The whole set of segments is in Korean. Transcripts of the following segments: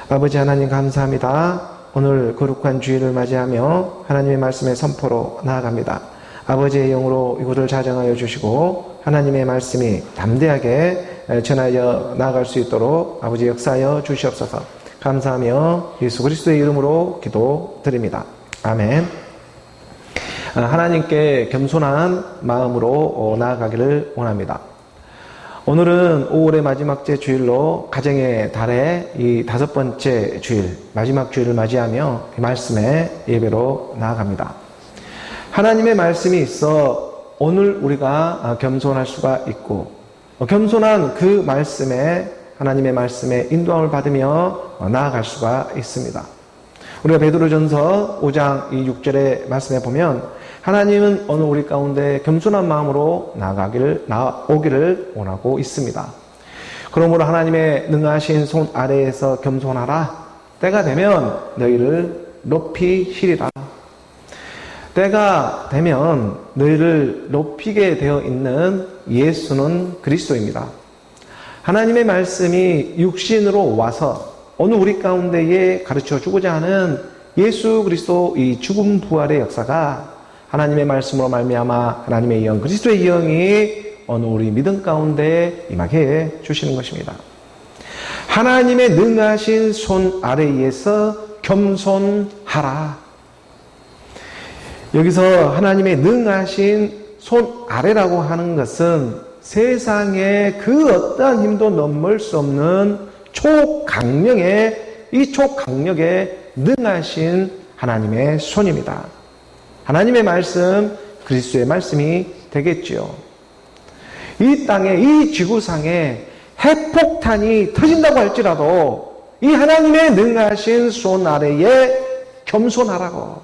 아버지 하나님 감사합니다. 오늘 거룩한 주일을 맞이하며 하나님의 말씀의 선포로 나아갑니다. 아버지의 영으로 이곳을 자정하여 주시고 하나님의 말씀이 담대하게 전하여 나아갈 수 있도록 아버지 역사하여 주시옵소서. 감사하며 예수 그리스도의 이름으로 기도드립니다. 아멘. 하나님께 겸손한 마음으로 나아가기를 원합니다. 오늘은 5월의 마지막 주일로 가정의 달의 이 5번째 주일, 마지막 주일을 맞이하며 이 말씀의 예배로 나아갑니다. 하나님의 말씀이 있어 오늘 우리가 겸손할 수가 있고, 겸손한 그 말씀에 하나님의 말씀에 인도함을 받으며 나아갈 수가 있습니다. 우리가 베드로전서 5장 6절의 말씀에 보면 하나님은 오늘 우리 가운데 겸손한 마음으로 나오기를 원하고 있습니다. 그러므로 하나님의 능하신 손 아래에서 겸손하라. 때가 되면 너희를 높이시리라. 때가 되면 너희를 높이게 되어 있는 예수는 그리스도입니다. 하나님의 말씀이 육신으로 와서 오늘 우리 가운데에 가르쳐 주고자 하는 예수 그리스도 이 죽음 부활의 역사가 하나님의 말씀으로 말미암아 하나님의 영 그리스도의 영이 오늘 우리 믿음 가운데 임하게 해 주시는 것입니다. 하나님의 능하신 손 아래에서 겸손하라. 여기서 하나님의 능하신 손 아래라고 하는 것은 세상의 그 어떠한 힘도 넘을 수 없는 초강력의 능하신 하나님의 손입니다. 하나님의 말씀, 그리스도의 말씀이 되겠지요. 이 땅에, 이 지구상에 핵폭탄이 터진다고 할지라도 이 하나님의 능하신 손 아래에 겸손하라고.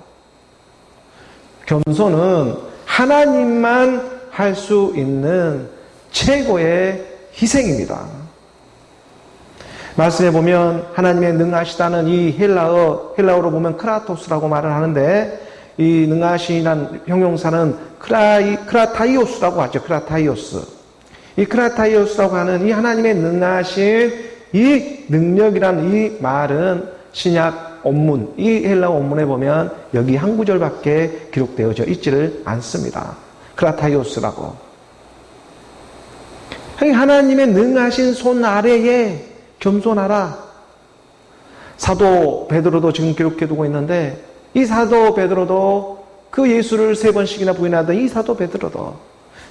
겸손은 하나님만 할 수 있는 최고의 희생입니다. 말씀에 보면 하나님의 능하시다는 이 헬라어로 보면 크라토스라고 말을 하는데, 이 능하시란 형용사는 크라타이오스라고 하죠. 크라타이오스. 이 크라타이오스라고 하는 이 하나님의 능하신 이 능력이란 이 말은 신약 원문, 이 헬라어 원문에 보면 여기 한 구절밖에 기록되어져 있지를 않습니다. 크라타이오스라고. 하나님의 능하신 손 아래에 겸손하라. 사도 베드로도 지금 기록해두고 있는데, 이 사도 베드로도 그 예수를 3번씩이나 부인하던 이 사도 베드로도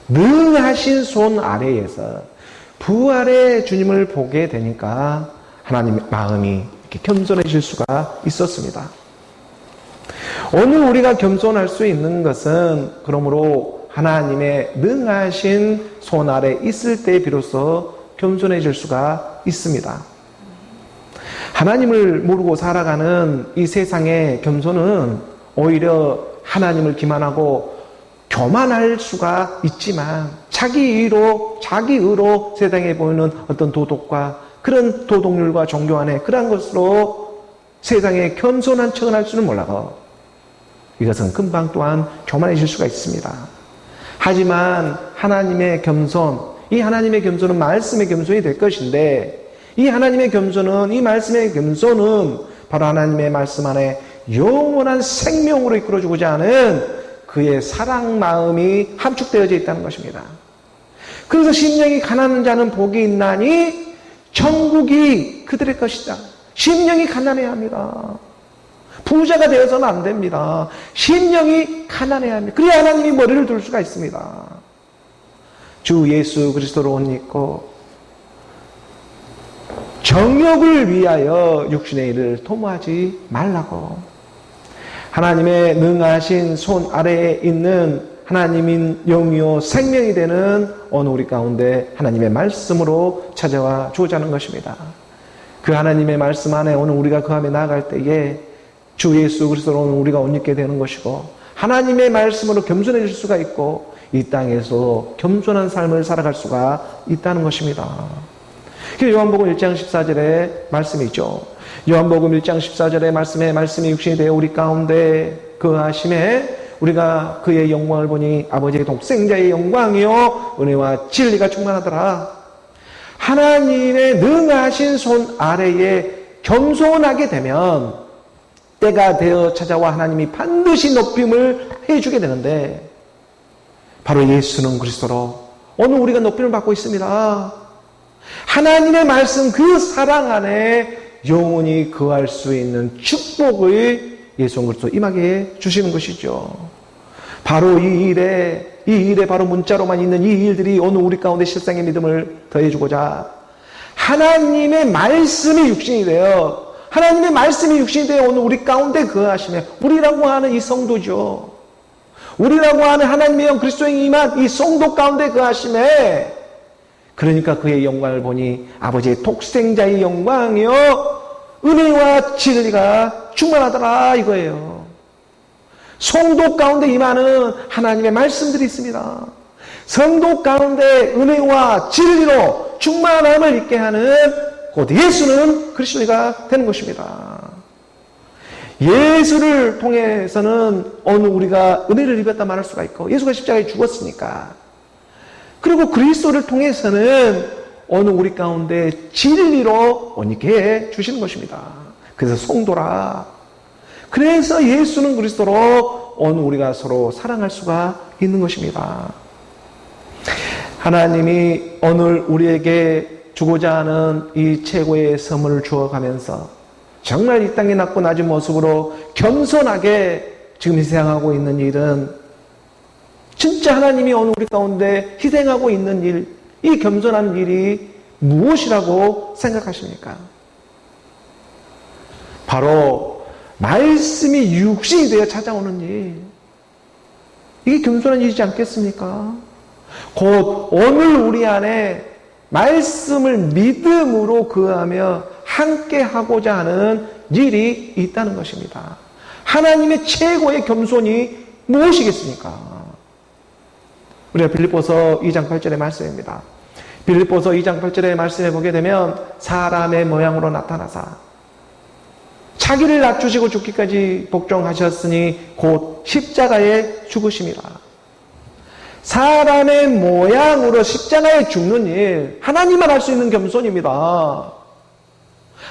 능하신 손 아래에서 부활의 주님을 보게 되니까 하나님의 마음이 이렇게 겸손해질 수가 있었습니다. 오늘 우리가 겸손할 수 있는 것은 그러므로 하나님의 능하신 손 아래 있을 때 비로소 겸손해질 수가 있습니다. 하나님을 모르고 살아가는 이 세상의 겸손은 오히려 하나님을 기만하고 교만할 수가 있지만 자기 의로 세상에 보이는 어떤 도덕과 그런 도덕률과 종교 안에 그런 것으로 세상에 겸손한 척을 할 수는 몰라도 이것은 금방 또한 교만해질 수가 있습니다. 하지만 하나님의 겸손, 이 하나님의 겸손은 말씀의 겸손이 될 것인데, 이 하나님의 겸손은, 이 말씀의 겸손은 바로 하나님의 말씀 안에 영원한 생명으로 이끌어주고자 하는 그의 사랑 마음이 함축되어져 있다는 것입니다. 그래서 심령이 가난한 자는 복이 있나니 천국이 그들의 것이다. 심령이 가난해야 합니다. 부자가 되어서는 안 됩니다. 심령이 가난해야 합니다. 그래야 하나님이 머리를 둘 수가 있습니다. 주 예수 그리스도로 옷 입고 정욕을 위하여 육신의 일을 도모하지 말라고. 하나님의 능하신 손 아래에 있는 하나님인 영이요 생명이 되는 오늘 우리 가운데 하나님의 말씀으로 찾아와 주고자 하는 것입니다. 그 하나님의 말씀 안에 오늘 우리가 그 안에 나아갈 때에 주 예수 그리스도로 오늘 우리가 옷 입게 되는 것이고, 하나님의 말씀으로 겸손해질 수가 있고 이 땅에서 겸손한 삶을 살아갈 수가 있다는 것입니다. 요한복음 1장 14절에 말씀이 있죠. 요한복음 1장 14절의 말씀이 육신이 되어 우리 가운데 거하심에 우리가 그의 영광을 보니 아버지의 독생자의 영광이요 은혜와 진리가 충만하더라. 하나님의 능하신 손 아래에 겸손하게 되면 때가 되어 찾아와 하나님이 반드시 높임을 해주게 되는데, 바로 예수는 그리스도로 오늘 우리가 높임을 받고 있습니다. 하나님의 말씀 그 사랑 안에 영원히 거할 수 있는 축복을 예수 그리스도 임하게 주시는 것이죠. 바로 이 일에 바로 문자로만 있는 이 일들이 오늘 우리 가운데 실상의 믿음을 더해주고자 하나님의 말씀이 육신이 되어 하나님의 말씀이 육신이 되어 오늘 우리 가운데 거하시며, 우리라고 하는 이 성도죠. 우리라고 하는 하나님의 영 그리스도의 임한 이 성도 가운데 거하심에, 그러니까 그의 영광을 보니 아버지의 독생자의 영광이요 은혜와 진리가 충만하더라 이거예요. 성도 가운데 임하는 하나님의 말씀들이 있습니다. 성도 가운데 은혜와 진리로 충만함을 있게 하는 곧 예수는 그리스도가 되는 것입니다. 예수를 통해서는 오늘 우리가 은혜를 입었다 말할 수가 있고, 예수가 십자가에 죽었으니까. 그리고 그리스도를 통해서는 오늘 우리 가운데 진리로 온익게 해 주시는 것입니다. 그래서 성도라. 그래서 예수는 그리스도로 오늘 우리가 서로 사랑할 수가 있는 것입니다. 하나님이 오늘 우리에게 주고자 하는 이 최고의 선물을 주어가면서 정말 이 땅에 낮고 낮은 모습으로 겸손하게 지금 희생하고 있는 일은, 진짜 하나님이 오늘 우리 가운데 희생하고 있는 일, 이 겸손한 일이 무엇이라고 생각하십니까? 바로 말씀이 육신이 되어 찾아오는 일, 이게 겸손한 일이지 않겠습니까? 곧 오늘 우리 안에 말씀을 믿음으로 거하며 함께 하고자 하는 일이 있다는 것입니다. 하나님의 최고의 겸손이 무엇이겠습니까? 우리가 빌립보서 2장 8절의 말씀입니다. 빌립보서 2장 8절의 말씀에 보게 되면 사람의 모양으로 나타나사 자기를 낮추시고 죽기까지 복종하셨으니 곧 십자가에 죽으심이라. 사람의 모양으로 십자가에 죽는 일, 하나님만 할 수 있는 겸손입니다.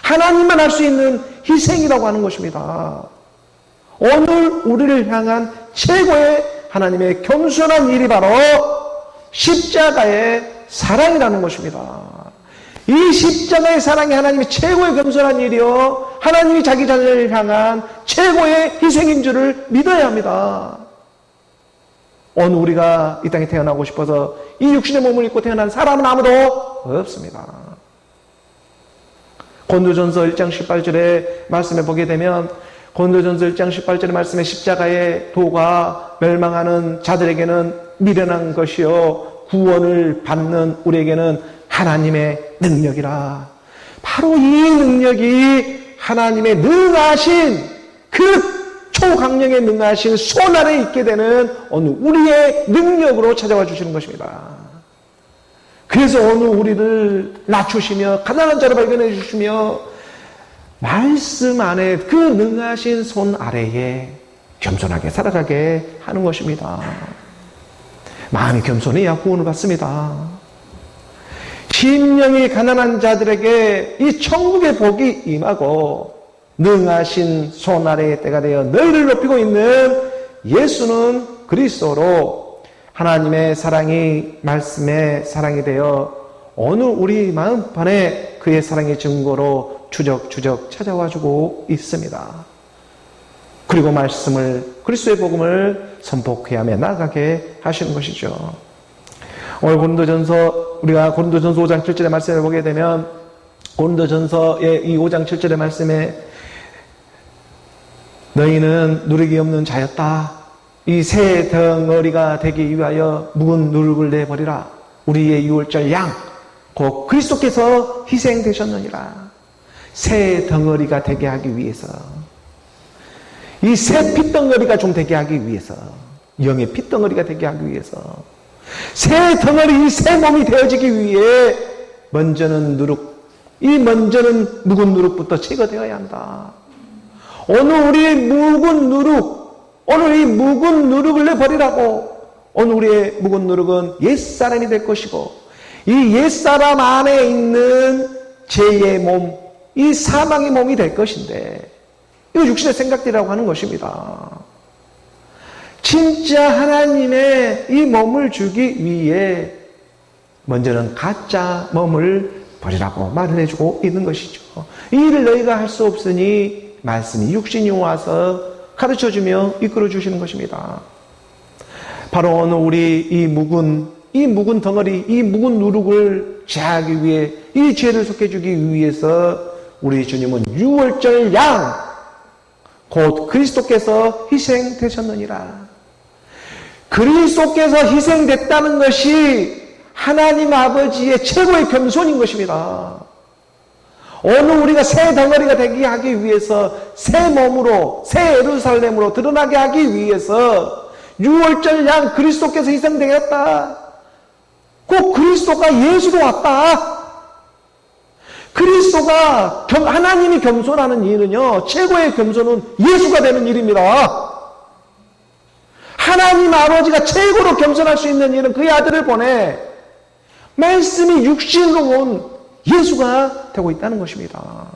하나님만 할 수 있는 희생이라고 하는 것입니다. 오늘 우리를 향한 최고의 하나님의 겸손한 일이 바로 십자가의 사랑이라는 것입니다. 이 십자가의 사랑이 하나님의 최고의 겸손한 일이요, 하나님이 자기 자녀를 향한 최고의 희생인 줄을 믿어야 합니다. 오늘 우리가 이 땅에 태어나고 싶어서 이 육신의 몸을 입고 태어난 사람은 아무도 없습니다. 고린도전서 1장 18절의 말씀에 보게 되면, 고린도전서 1장 18절의 말씀에 십자가의 도가 멸망하는 자들에게는 미련한 것이요 구원을 받는 우리에게는 하나님의 능력이라. 바로 이 능력이 하나님의 능하신 그 초강력에 능하신 손 아래 있게 되는 오늘 우리의 능력으로 찾아와 주시는 것입니다. 그래서 오늘 우리를 낮추시며 가난한 자를 발견해 주시며 말씀 안에 그 능하신 손 아래에 겸손하게 살아가게 하는 것입니다. 마음이 겸손해야 구원을 받습니다. 심령이 가난한 자들에게 이 천국의 복이 임하고 능하신 손 아래의 때가 되어 너희를 높이고 있는 예수는 그리스도로 하나님의 사랑이 말씀의 사랑이 되어 오늘 우리 마음판에 그의 사랑의 증거로 추적추적 찾아와주고 있습니다. 그리고 말씀을, 그리스도의 복음을 선포해야며 나아가게 하시는 것이죠. 오늘 우리가 고린도전서 5장 7절의 말씀을 보게 되면, 고린도전서의 이 5장 7절의 말씀에 너희는 누룩이 없는 자였다. 이 새 덩어리가 되기 위하여 묵은 누룩을 내버리라. 우리의 유월절 양 곧 그리스도께서 희생되셨느니라. 새 덩어리가 되게 하기 위해서, 이 새 핏덩어리가 좀 되게 하기 위해서, 영의 핏덩어리가 되게 하기 위해서, 새 덩어리, 이 새 몸이 되어지기 위해 먼저는 먼저는 묵은 누룩부터 제거되어야 한다. 오늘 우리의 묵은 누룩을 내버리라고. 오늘 우리의 묵은 누룩은 옛사람이 될 것이고, 이 옛사람 안에 있는 죄의 몸, 이 사망의 몸이 될 것인데, 이거 육신의 생각들이라고 하는 것입니다. 진짜 하나님의 이 몸을 주기 위해 먼저는 가짜 몸을 버리라고 말을 해주고 있는 것이죠. 이 일을 너희가 할 수 없으니 말씀이 육신이 와서 가르쳐주며 이끌어주시는 것입니다. 바로 오늘 우리 이 묵은 덩어리, 이 묵은 누룩을 제하기 위해, 이 죄를 속해주기 위해서 우리 주님은 유월절 양, 곧 그리스도께서 희생되셨느니라. 그리스도께서 희생됐다는 것이 하나님 아버지의 최고의 겸손인 것입니다. 오늘 우리가 새 덩어리가 되게 하기 위해서, 새 몸으로, 새 예루살렘으로 드러나게 하기 위해서 유월절 양 그리스도께서 희생되었다. 꼭 그리스도가 예수로 왔다. 그리스도가 하나님이 겸손하는 일은요, 최고의 겸손은 예수가 되는 일입니다. 하나님 아버지가 최고로 겸손할 수 있는 일은 그의 아들을 보내 말씀이 육신으로 온 예수가 되고 있다는 것입니다.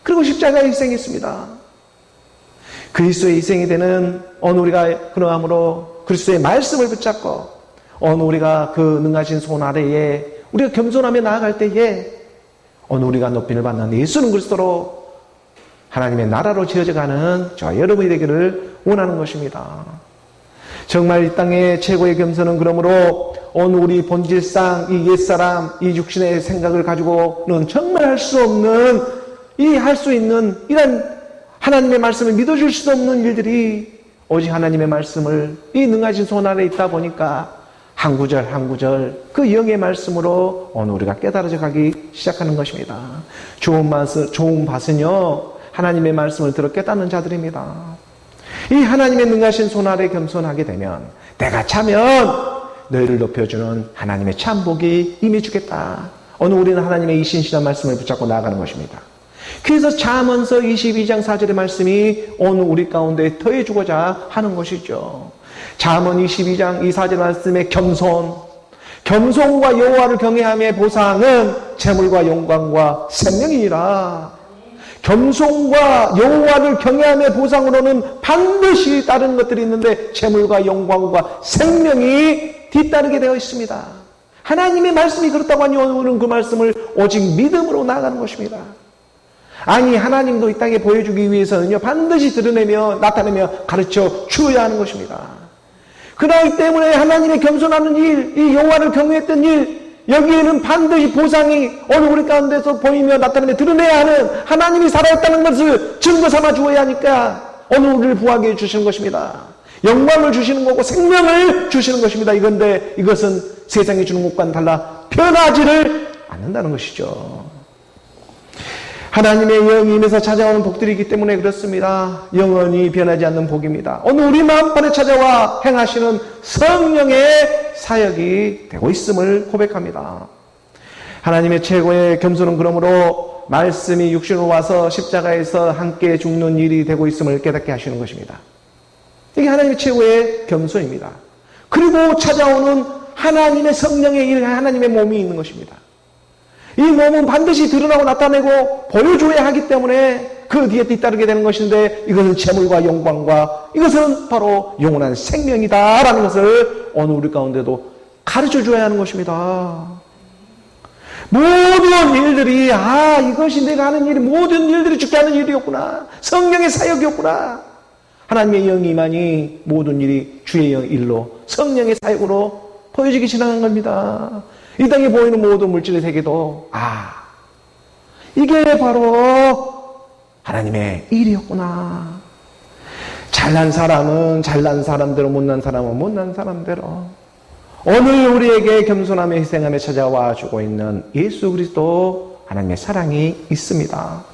그리고 십자가에 희생했습니다. 그리스도의 희생이 되는 오늘 우리가 그러함으로 그리스도의 말씀을 붙잡고 오늘 우리가 그 능하신 손 아래에 우리가 겸손하며 나아갈 때에 오늘 우리가 높임을 받는 예수는 그리스도로 하나님의 나라로 지어져가는 저 여러분이 되기를 원하는 것입니다. 정말 이 땅의 최고의 겸손은 그러므로 오늘 우리 본질상 이 옛사람, 이 육신의 생각을 가지고는 정말 할 수 없는, 할 수 있는 이런 하나님의 말씀을 믿어줄 수 없는 일들이 오직 하나님의 말씀을 이 능하신 손 아래 있다 보니까 한 구절 한 구절 그 영의 말씀으로 오늘 우리가 깨달아져 가기 시작하는 것입니다. 좋은 밭은요, 하나님의 말씀을 들어 깨닫는 자들입니다. 이 하나님의 능하신 손 아래 겸손하게 되면 내가 차면 너희를 높여주는 하나님의 참복이 임해주겠다. 오늘 우리는 하나님의 이 신실한 말씀을 붙잡고 나아가는 것입니다. 그래서 잠언서 22장 4절의 말씀이 오늘 우리 가운데 더해주고자 하는 것이죠. 잠언 22장 이 4절 말씀의 겸손과 여호와를 경외함의 보상은 재물과 영광과 생명이니라. 겸손과 여호와를 경외함의 보상으로는 반드시 다른 것들이 있는데 재물과 영광과 생명이 뒤따르게 되어 있습니다. 하나님의 말씀이 그렇다고 하니 오늘은 그 말씀을 오직 믿음으로 나아가는 것입니다. 아니, 하나님도 이 땅에 보여주기 위해서는요, 반드시 드러내며 나타내며 가르쳐 주어야 하는 것입니다. 그렇기 때문에 하나님의 겸손하는 일, 이 여호와를 경외했던 일, 여기에는 반드시 보상이 오늘 우리 가운데서 보이며 나타내며 드러내야 하는 하나님이 살아있다는 것을 증거 삼아 주어야 하니까 오늘 우리를 부하게 해주시는 것입니다. 영광을 주시는 거고 생명을 주시는 것입니다. 이건데 이것은 세상이 주는 것과는 달라 변하지를 않는다는 것이죠. 하나님의 영이 임해서 찾아오는 복들이기 때문에 그렇습니다. 영원히 변하지 않는 복입니다. 오늘 우리 마음판에 찾아와 행하시는 성령의 사역이 되고 있음을 고백합니다. 하나님의 최고의 겸손은 그러므로 말씀이 육신으로 와서 십자가에서 함께 죽는 일이 되고 있음을 깨닫게 하시는 것입니다. 이게 하나님의 최고의 겸손입니다. 그리고 찾아오는 하나님의 성령의 일, 하나님의 몸이 있는 것입니다. 이 몸은 반드시 드러나고 나타내고 보여줘야 하기 때문에 그 뒤에 뒤따르게 되는 것인데 이것은 재물과 영광과 이것은 바로 영원한 생명이다라는 것을 오늘 우리 가운데도 가르쳐줘야 하는 것입니다. 모든 일들이 이것이 내가 하는 일이 모든 일들이 죽게 하는 일이었구나. 성령의 사역이었구나. 하나님의 영이 임하니 모든 일이 주의 일로 성령의 사역으로 보여지기 시작한 겁니다. 이 땅에 보이는 모든 물질의 세계도 이게 바로 하나님의 일이었구나. 잘난 사람은 잘난 사람대로, 못난 사람은 못난 사람대로 오늘 우리에게 겸손하며 희생하며 찾아와 주고 있는 예수 그리스도 하나님의 사랑이 있습니다.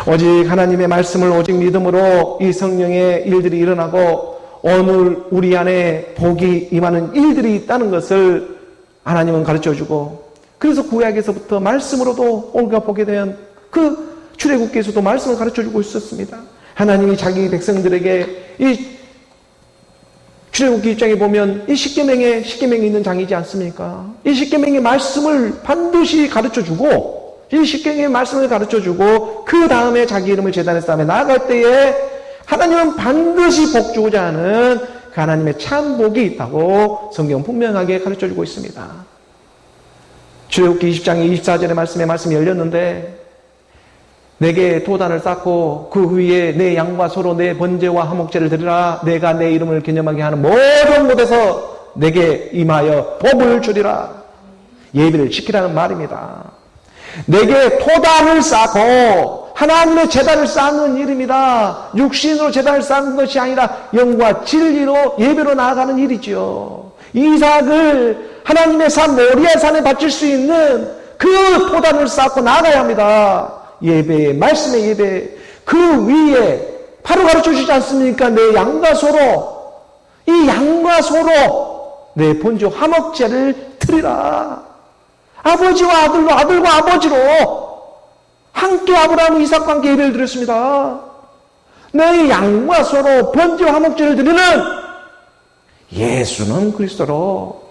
오직 하나님의 말씀을 오직 믿음으로 이 성령의 일들이 일어나고 오늘 우리 안에 복이 임하는 일들이 있다는 것을 하나님은 가르쳐주고, 그래서 구약에서부터 말씀으로도 우리가 보게 되면 그 출애굽기에서도 말씀을 가르쳐주고 있었습니다. 하나님이 자기 백성들에게 이 출애굽기 1장에 보면 이 십계명이 있는 장이지 않습니까? 이 십계명의 말씀을 반드시 가르쳐주고 이 십계명의 말씀을 가르쳐주고 그 다음에 자기 이름을 제단의 싸움에 나아갈 때에 하나님은 반드시 복 주고자 하는 그 하나님의 참 복이 있다고 성경은 분명하게 가르쳐주고 있습니다. 출애굽기 20장 24절의 말씀이 열렸는데 내게 도단을 쌓고 그 위에 내 양과 소로 내 번제와 화목제를 드리라. 내가 내 이름을 기념하게 하는 모든 곳에서 내게 임하여 복을 주리라. 예배를 지키라는 말입니다. 내게 토단을 쌓고 하나님의 제단을 쌓는 일입니다. 육신으로 제단을 쌓는 것이 아니라 영과 진리로 예배로 나아가는 일이지요. 이삭을 하나님의 산 모리아 산에 바칠 수 있는 그 토단을 쌓고 나아가야 합니다. 예배, 말씀의 예배, 그 위에 바로 가르쳐 주지 않습니까? 내 양과 소로, 이 양과 소로 내 번제 화목제를 드리라. 아버지와 아들로, 아들과 아버지로 함께 아브라함, 이삭과 함께 예배를 드렸습니다. 내 양과 소로 번제 화목제를 드리는 예수는 그리스도로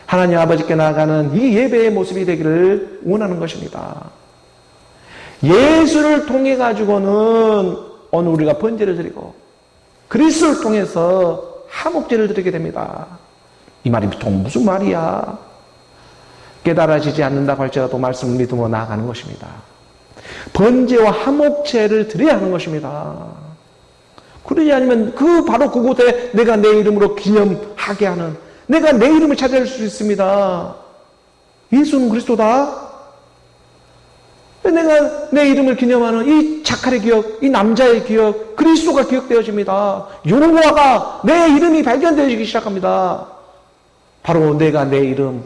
하나님 아버지께 나아가는 이 예배의 모습이 되기를 원하는 것입니다. 예수를 통해 가지고는 오늘 우리가 번제를 드리고 그리스도를 통해서 화목제를 드리게 됩니다. 이 말이 보통 무슨 말이야? 깨달아지지 않는다고 할지라도 말씀을 믿음으로 나아가는 것입니다. 번제와 화목제를 드려야 하는 것입니다. 그러지 않으면 바로 그곳에 내가 내 이름으로 기념하게 하는, 내가 내 이름을 찾아낼 수 있습니다. 예수는 그리스도다. 내가 내 이름을 기념하는 이 자칼의 기억, 이 남자의 기억, 그리스도가 기억되어집니다. 여호와가 내 이름이 발견되어지기 시작합니다. 바로 내가 내 이름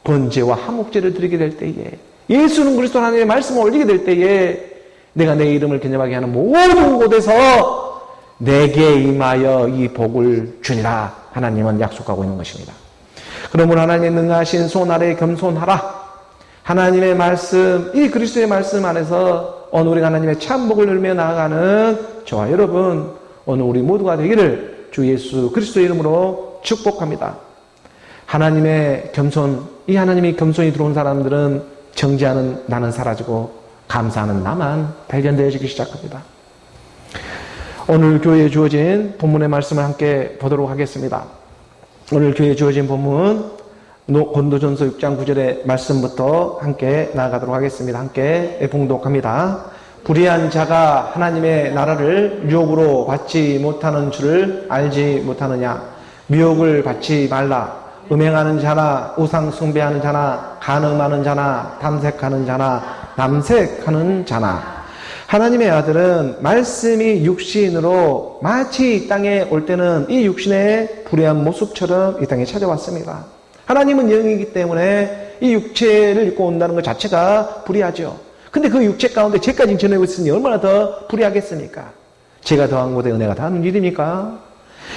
번제와 화목제를 드리게 될 때에, 예수는 그리스도 하나님의 말씀을 올리게 될 때에 내가 내 이름을 기념하게 하는 모든 곳에서 내게 임하여 이 복을 주리라 하나님은 약속하고 있는 것입니다. 그러므로 하나님의 능하신 손 아래 겸손하라. 하나님의 말씀, 이 그리스도의 말씀 안에서 오늘 우리가 하나님의 참 복을 누리며 나아가는 저와 여러분, 오늘 우리 모두가 되기를 주 예수 그리스도의 이름으로 축복합니다. 하나님의 겸손, 이 하나님의 겸손이 들어온 사람들은 정죄하는 나는 사라지고 감사하는 나만 발견되어지기 시작합니다. 오늘 교회에 주어진 본문의 말씀을 함께 보도록 하겠습니다. 오늘 교회에 주어진 본문 고린도전서 6장 9절의 말씀부터 함께 나아가도록 하겠습니다. 함께 봉독합니다. 불의한 자가 하나님의 나라를 유혹으로 받지 못하는 줄을 알지 못하느냐. 미혹을 받지 말라. 음행하는 자나 우상 숭배하는 자나 간음하는 자나 탐색하는 자나 남색하는 자나. 하나님의 아들은 말씀이 육신으로 마치 이 땅에 올 때는 이 육신의 불의한 모습처럼 이 땅에 찾아왔습니다. 하나님은 영이기 때문에 이 육체를 입고 온다는 것 자체가 불의하죠. 근데 그 육체 가운데 죄까지 전하고 있으니 얼마나 더 불의하겠습니까? 죄가 더한 곳에 은혜가 더하는 일입니까?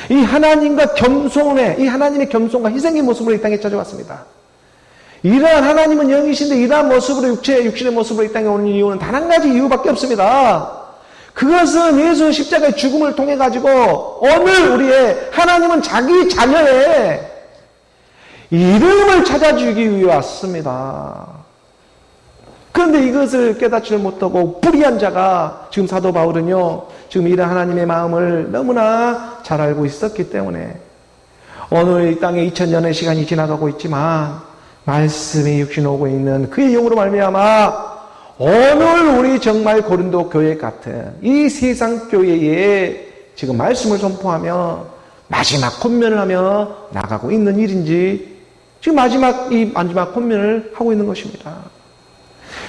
이 하나님과 겸손의, 이 하나님의 겸손과 희생의 모습으로 이 땅에 찾아왔습니다. 이러한 하나님은 영이신데 이러한 모습으로 육신의 모습으로 이 땅에 오는 이유는 단 한 가지 이유밖에 없습니다. 그것은 예수 십자가의 죽음을 통해 가지고 오늘 우리의 하나님은 자기 자녀의 이름을 찾아주기 위해 왔습니다. 그런데 이것을 깨닫지를 못하고 불의한 자가, 지금 사도 바울은요, 지금 이런 하나님의 마음을 너무나 잘 알고 있었기 때문에 오늘 이 땅에 2000년의 시간이 지나가고 있지만 말씀이 육신 오고 있는 그의 영으로 말미암아 오늘 우리 정말 고린도 교회 같은 이 세상 교회에 지금 말씀을 선포하며 마지막 권면을 하며 나가고 있는 일인지 지금 마지막 권면을 하고 있는 것입니다.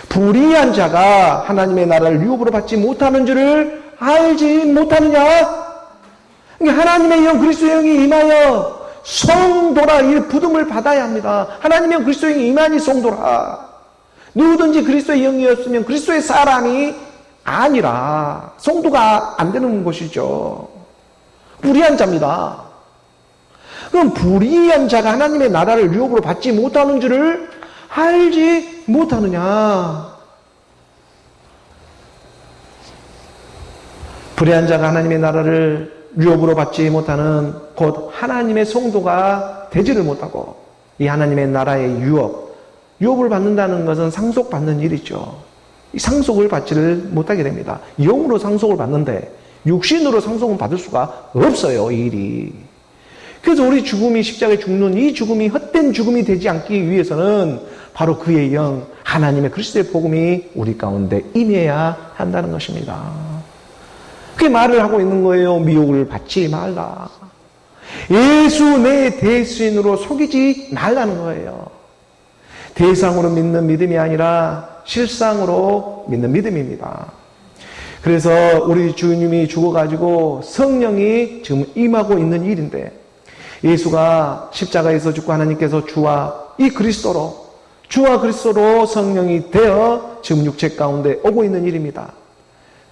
불의한 자가 하나님의 나라를 유혹으로 받지 못하는 줄을 알지 못하느냐? 하나님의 영 그리스도의 영이 임하여 성도라 이 부름을 받아야 합니다. 하나님의 영 그리스도의 영이 임하니 성도라. 누구든지 그리스도의 영이었으면 그리스도의 사람이 아니라 성도가 안 되는 것이죠. 불의한 자입니다. 그럼 불의한 자가 하나님의 나라를 유혹으로 받지 못하는 줄을 알지 못하느냐? 불의한 자가 하나님의 나라를 유혹으로 받지 못하는 곧 하나님의 성도가 되지를 못하고 이 하나님의 나라의 유혹, 유업을 받는다는 것은 상속받는 일이죠. 이 상속을 받지를 못하게 됩니다. 영으로 상속을 받는데 육신으로 상속은 받을 수가 없어요, 이 일이. 그래서 우리 죽음이 십자가에 죽는 이 죽음이 헛된 죽음이 되지 않기 위해서는 바로 그의 영, 하나님의 그리스도의 복음이 우리 가운데 임해야 한다는 것입니다. 그게 말을 하고 있는 거예요. 미혹을 받지 말라. 예수 내 대수인으로 속이지 말라는 거예요. 대상으로 믿는 믿음이 아니라 실상으로 믿는 믿음입니다. 그래서 우리 주님이 죽어가지고 성령이 지금 임하고 있는 일인데, 예수가 십자가에서 죽고 하나님께서 주와 그리스도로 성령이 되어 지금 육체 가운데 오고 있는 일입니다.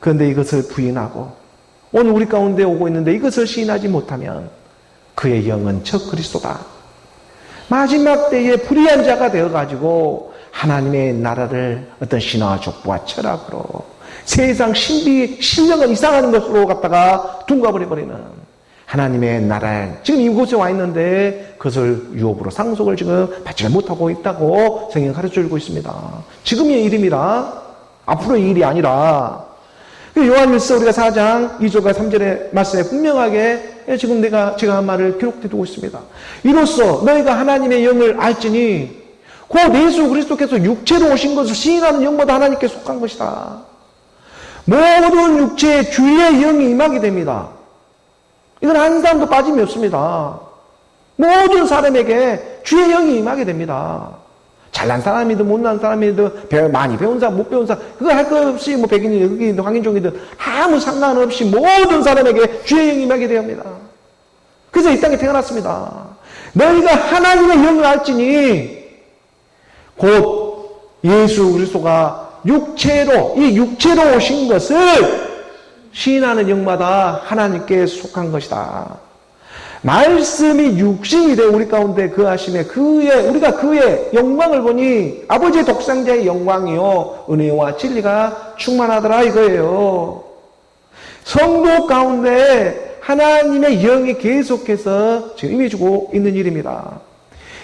그런데 이것을 부인하고 오늘 우리 가운데 오고 있는데 이것을 시인하지 못하면 그의 영은 적 그리스도다. 마지막 때에 불의한 자가 되어가지고 하나님의 나라를 어떤 신화와 족보와 철학으로 세상 신령은 이상한 것으로 갖다가 둔가버려버리는 하나님의 나라에 지금 이곳에 와 있는데 그것을 유업으로 상속을 지금 받지 못하고 있다고 성경이 가르쳐주고 있습니다. 지금의 일입니다. 앞으로의 일이 아니라. 요한일서 우리가 4장 2절과 3절의 말씀에 분명하게 지금 제가 한 말을 기록해 두고 있습니다. 이로써 너희가 하나님의 영을 알지니 곧 예수 그리스도께서 육체로 오신 것을 시인하는 영보다 하나님께 속한 것이다. 모든 육체에 주의 영이 임하게 됩니다. 이건 한 사람도 빠짐이 없습니다. 모든 사람에게 주의 영이 임하게 됩니다. 잘난 사람이든 못난 사람이든 많이 배운 사람 못 배운 사람 그거 할 것 없이 뭐 백인이든 흑인이든 황인종이든 아무 상관없이 모든 사람에게 주의 영이 임하게 됩니다. 그래서 이 땅에 태어났습니다. 너희가 하나님의 영을 알지니 곧 예수 그리스도가 육체로 오신 것을 시인하는 영마다 하나님께 속한 것이다. 말씀이 육신이 되어 우리 가운데 거하심에 우리가 그의 영광을 보니 아버지의 독생자의 영광이요 은혜와 진리가 충만하더라 이거예요. 성도 가운데 하나님의 영이 계속해서 지금 임해주고 있는 일입니다.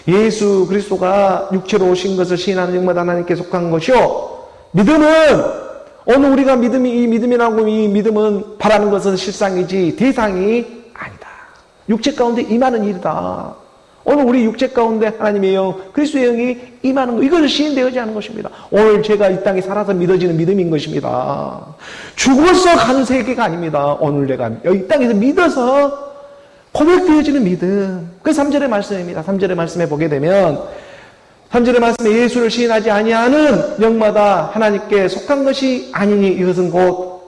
예수 그리스도가 육체로 오신 것을 시인하는 영마다 하나님께 속한 것이요. 믿음은 오늘 우리가 이 믿음은 바라는 것은 실상이지 대상이 아니다. 육체 가운데 임하는 일이다. 오늘 우리 육체 가운데 하나님의 영, 그리스도의 영이 임하는 것, 이것을 시인되어지 하는 것입니다. 오늘 제가 이 땅에 살아서 믿어지는 믿음인 것입니다. 죽어서 가는 세계가 아닙니다. 오늘 내가 이 땅에서 믿어서 고백되어지는 믿음. 그 3절의 말씀입니다. 3절의 말씀에 보게 되면 3절의 말씀에 예수를 시인하지 아니하는 영마다 하나님께 속한 것이 아니니 이것은 곧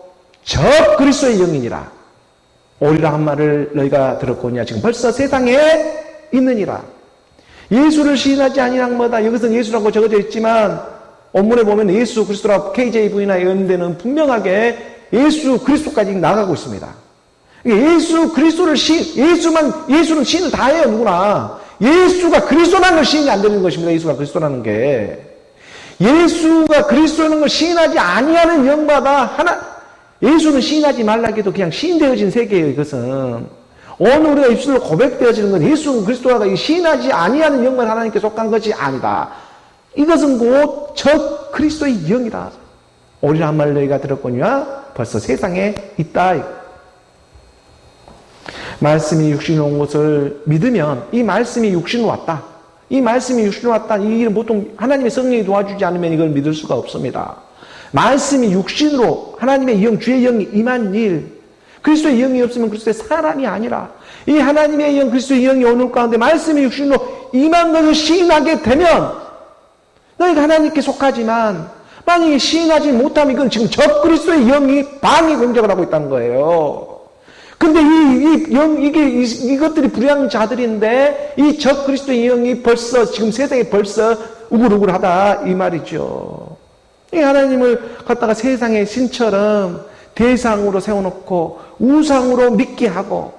적 그리스도의 영이니라. 오리라 한 말을 너희가 들었거니와 지금 벌써 세상에 있느니라. 예수를 시인하지 아니하는 영마다 이것은 예수라고 적어져 있지만 원문에 보면 예수 그리스도라고 KJV나 이런 데는 분명하게 예수 그리스도까지 나가고 있습니다. 예수 그리스도를 예수는 시인을 다 해요, 누구나. 예수가 그리스도라는 걸 시인이 안 되는 것입니다. 예수가 그리스도라는 게. 예수가 그리스도라는 걸 시인하지 아니하는 영마다 예수는 시인하지 말라 해도 그냥 시인되어진 세계예요, 이것은. 오늘 우리가 입술로 고백되어지는 건 예수 그리스도가 시인하지 아니하는 영만 하나님께 속한 것이 아니다. 이것은 곧 적 그리스도의 영이다. 오리라 한 말 너희가 들었거니와 벌써 세상에 있다. 말씀이 육신으로 온 것을 믿으면 이 말씀이 육신으로 왔다. 이 말씀이 육신으로 왔다. 이 일은 보통 하나님의 성령이 도와주지 않으면 이걸 믿을 수가 없습니다. 말씀이 육신으로 하나님의 영, 주의 영이 임한 일. 그리스도의 영이 없으면 그리스도의 사람이 아니라 이 하나님의 영, 그리스도의 영이 오늘 가운데 말씀이 육신으로 임한 것을 시인하게 되면 너희가 하나님께 속하지만 만약에 시인하지 못하면 이건 지금 적 그리스도의 영이 방위 공작을 하고 있다는 거예요. 근데 이것들이 불의한 자들인데, 이 적 그리스도의 영이 지금 세상에 벌써 우글우글하다, 이 말이죠. 이 하나님을 갖다가 세상의 신처럼 대상으로 세워놓고 우상으로 믿게 하고,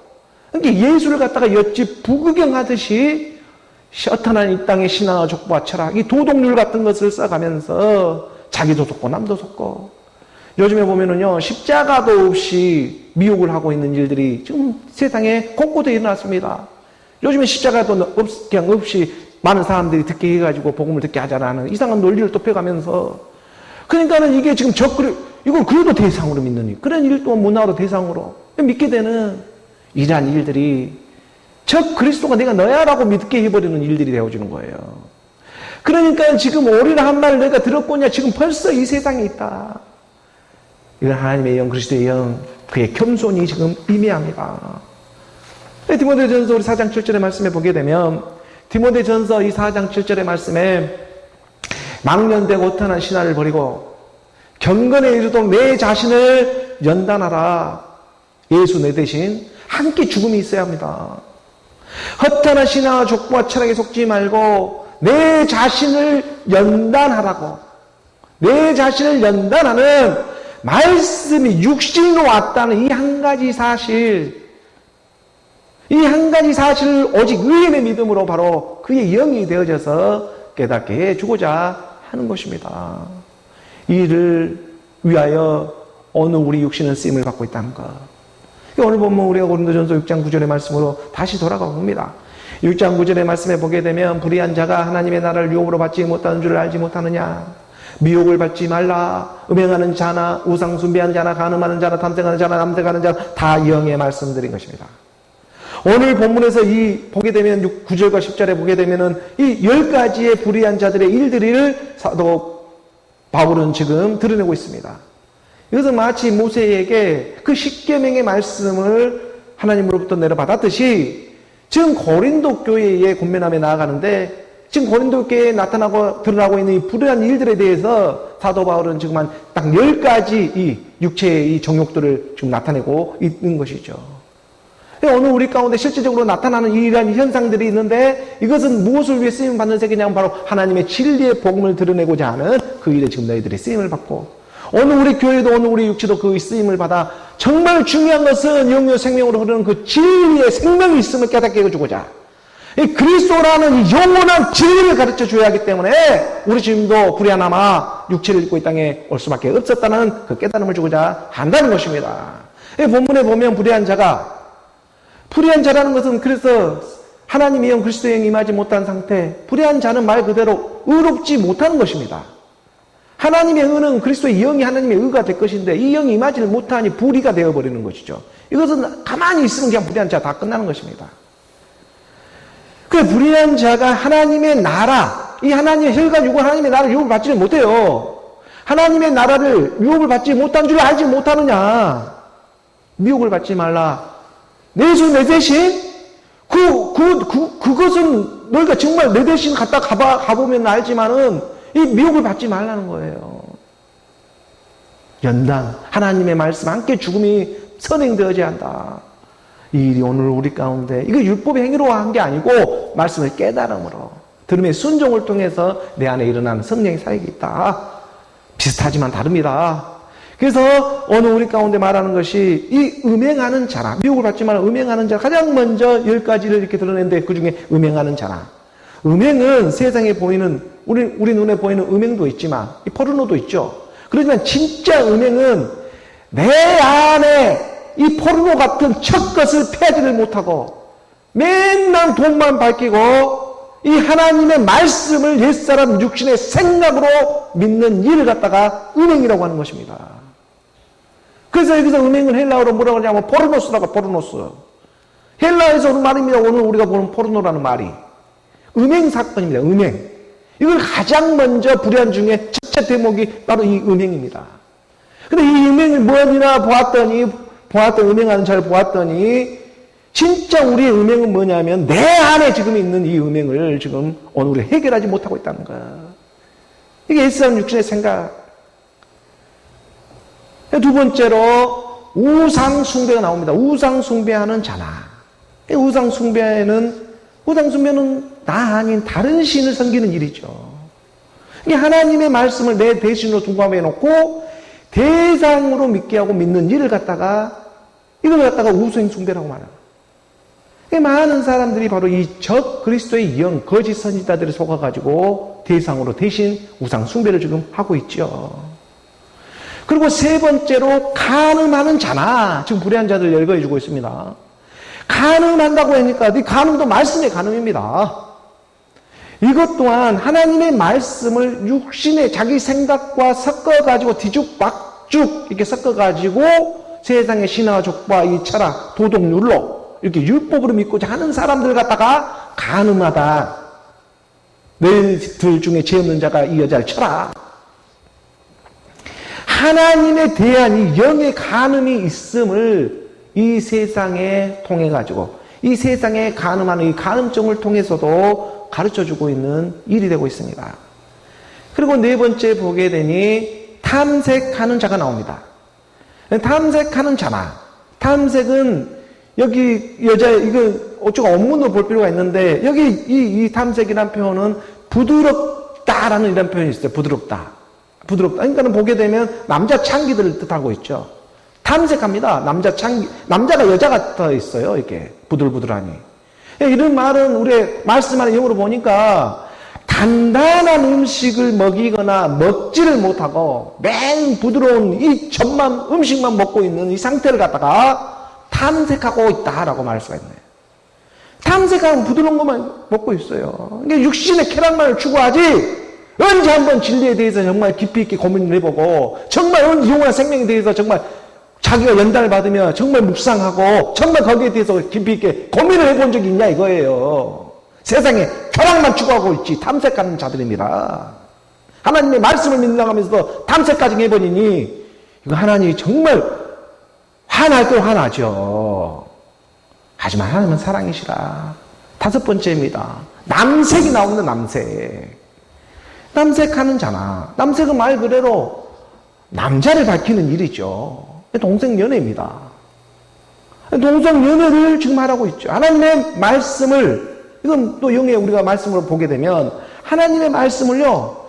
그러니까 예수를 갖다가 여지 부구경하듯이 어떠한 이 땅의 신앙과 족보와 철학, 이 도덕률 같은 것을 써가면서 자기도 속고 남도 속고, 요즘에 보면은요, 십자가도 없이 미혹을 하고 있는 일들이 지금 세상에 곳곳에 일어났습니다. 요즘에 십자가도 그냥 없이 많은 사람들이 듣게 해가지고 복음을 듣게 하자라는 이상한 논리를 또 펴가면서, 그러니까는 이게 지금 이걸 그래도 대상으로 믿느니, 그런 일 또한 문화로 대상으로 믿게 되는 이러한 일들이 그리스도가 내가 너야라고 믿게 해버리는 일들이 되어지는 거예요. 그러니까 지금 오리라 한 말을 내가 들었보냐, 지금 벌써 이 세상에 있다. 이건 하나님의 영, 그리스도의 영, 그의 겸손이 지금 의미합니다. 디모데전서 우리 4장 7절의 말씀에 보게 되면, 디모데전서 이 4장 7절의 말씀에 망년되고 허탄한 신화를 버리고 경건에 이르도록 내 자신을 연단하라. 예수 내 대신 함께 죽음이 있어야 합니다. 허탄한 신화와 족보와 철학에 속지 말고 내 자신을 연단하라고. 내 자신을 연단하는 말씀이 육신으로 왔다는 이 한 가지 사실, 이 한 가지 사실을 오직 의인의 믿음으로 바로 그의 영이 되어져서 깨닫게 해주고자 하는 것입니다. 이 일을 위하여 오늘 우리 육신은 쓰임을 받고 있다는 것. 오늘 보면 우리가 고린도전서 6장 9절의 말씀으로 다시 돌아가 봅니다. 6장 9절의 말씀에 보게 되면 불의한 자가 하나님의 나라를 유혹으로 받지 못하는 줄을 알지 못하느냐. 미혹을 받지 말라. 음행하는 자나 우상 숭배하는 자나 간음하는 자나 탐색하는 자나 남색하는 자나 다 영의 말씀드린 것입니다. 오늘 본문에서 보게 되면 9절과 10절에 보게 되면은 이 10가지의 불의한 자들의 일들을 사도 바울은 지금 드러내고 있습니다. 이것은 마치 모세에게 그 십계명의 말씀을 하나님으로부터 내려받았듯이 지금 고린도 교회의 권면함에 나아가는데, 지금 고린도 교회에 드러나고 있는 이 불의한 일들에 대해서 사도 바울은 지금 한 딱 10가지 이 육체의 이 정욕들을 지금 나타내고 있는 것이죠. 오늘 우리 가운데 실질적으로 나타나는 이러한 현상들이 있는데, 이것은 무엇을 위해 쓰임을 받는 세계냐면 바로 하나님의 진리의 복음을 드러내고자 하는 그 일에 지금 너희들이 쓰임을 받고, 오늘 우리 교회도 오늘 우리 육체도 그 쓰임을 받아 정말 중요한 것은 영요 생명으로 흐르는 그 진리의 생명이 있음을 깨닫게 해주고자, 이 그리스도라는 이 영원한 진리를 가르쳐 줘야 하기 때문에 우리 지금도 불의하나마 육체를 입고 이 땅에 올 수밖에 없었다는 그 깨달음을 주고자 한다는 것입니다. 이 본문에 보면 불의한 자라는 것은 그래서 하나님의 영, 그리스도의 영이 임하지 못한 상태, 불의한 자는 말 그대로 의롭지 못하는 것입니다. 하나님의 의는 그리스도의 영이 하나님의 의가 될 것인데 이 영이 임하지를 못하니 불의가 되어버리는 것이죠. 이것은 가만히 있으면 그냥 불의한 자 다 끝나는 것입니다. 그 불의한 자가 하나님의 나라, 이 하나님의 혈과 육은 하나님의 나라를 유혹을 받지를 못해요. 하나님의 나라를 유혹을 받지 못한 줄 알지 못하느냐. 미혹을 받지 말라. 내수 내 대신 그것은 너희가 정말 내 대신 가보면 알지만은 이 미혹을 받지 말라는 거예요. 연단, 하나님의 말씀 함께 죽음이 선행되어져야 한다. 이 일이 오늘 우리 가운데, 이거 율법의 행위로 한 게 아니고 말씀을 깨달음으로 들음의 순종을 통해서 내 안에 일어나는 성령의 사역이 있다. 비슷하지만 다릅니다. 그래서 오늘 우리 가운데 말하는 것이 이 음행하는 자라, 미혹을 받지 말라. 음행하는 자, 가장 먼저 10가지를 이렇게 드러냈는데 그 중에 음행하는 자라. 음행은 세상에 보이는, 우리 눈에 보이는 음행도 있지만 이 포르노도 있죠. 그렇지만 진짜 음행은 내 안에 이 포르노 같은 첫 것을 패지를 못하고 맨날 돈만 밝히고 이 하나님의 말씀을 옛사람 육신의 생각으로 믿는 일을 갖다가 음행이라고 하는 것입니다. 그래서 여기서 음행을 헬라어로 뭐라고 하냐면 포르노스라고, 포르노스. 헬라에서 오는 말입니다. 오늘 우리가 보는 포르노라는 말이 음행 사건입니다. 음행. 이걸 가장 먼저 불의한 중에 첫째 대목이 바로 이 음행입니다. 근데 이 음행을 뭐니나 음행하는 자를 보았더니 진짜 우리의 음행은 뭐냐면 내 안에 지금 있는 이 음행을 지금 오늘 우리 해결하지 못하고 있다는 거야. 이게 옛사람 육신의 생각. 두 번째로 우상 숭배가 나옵니다. 우상 숭배하는 자나. 우상 숭배는 나 아닌 다른 신을 섬기는 일이죠. 이게 하나님의 말씀을 내 대신으로 둔감해 놓고 대상으로 믿게 하고 믿는 일을 갖다가 이걸 갖다가 우상 숭배라고 말해요. 많은 사람들이 바로 이 적 그리스도의 영, 거짓 선지자들에 속아가지고 대상으로 대신 우상 숭배를 지금 하고 있죠. 그리고 세 번째로 간음하는 자나, 지금 불의한 자들 열거해주고 있습니다. 간음한다고 하니까 이 간음도 말씀의 간음입니다. 이것 또한 하나님의 말씀을 육신의 자기 생각과 섞어가지고 뒤죽박죽 이렇게 섞어가지고 세상의 신화와 족보와 이 철학, 도덕 율로 이렇게 율법으로 믿고자 하는 사람들 갖다가 간음하다. 너희들 중에 죄 없는 자가 이 여자를 쳐라. 하나님에 대한 이 영의 간음이 있음을 이 세상에 통해 가지고 이 세상에 간음하는 이 간음증을 통해서도 가르쳐주고 있는 일이 되고 있습니다. 그리고 네 번째 보게 되니 탐색하는 자가 나옵니다. 탐색하는 자나 탐색은 여기 여자 이거 어쩌고 원문으로 볼 필요가 있는데 여기 이 탐색이라는 표현은 부드럽다라는 이런 표현이 있어요. 부드럽다. 그러니까는 보게 되면 남자 창기들을 뜻하고 있죠. 탐색합니다. 남자 창기, 남자가 여자 같아 있어요. 이렇게 부들부들하니. 이런 말은 우리 말씀하는 영어로 보니까 단단한 음식을 먹이거나 먹지를 못하고 매일 부드러운 이 젖만 음식만 먹고 있는 이 상태를 갖다가 탐색하고 있다라고 말할 수가 있네요. 탐색하면 부드러운 것만 먹고 있어요. 그러니까 육신의 쾌락만을 추구하지 언제 한번 진리에 대해서 정말 깊이 있게 고민을 해보고 정말 언제 영원한 생명에 대해서 정말 자기가 연단을 받으며 정말 묵상하고 정말 거기에 대해서 깊이 있게 고민을 해본 적이 있냐 이거예요. 세상에 쾌락만 추구하고 있지 탐색하는 자들입니다. 하나님의 말씀을 믿는다고 하면서도 탐색까지 해버리니 이거 하나님이 정말 화날 건 화나죠. 하지만 하나님은 사랑이시라. 다섯 번째입니다. 남색이 나오는 남색. 남색하는 자나 남색은 말 그대로 남자를 밝히는 일이죠. 동성연애입니다. 동성연애를 지금 하라고 있죠. 하나님의 말씀을 이건 또 영의 우리가 말씀으로 보게 되면 하나님의 말씀을요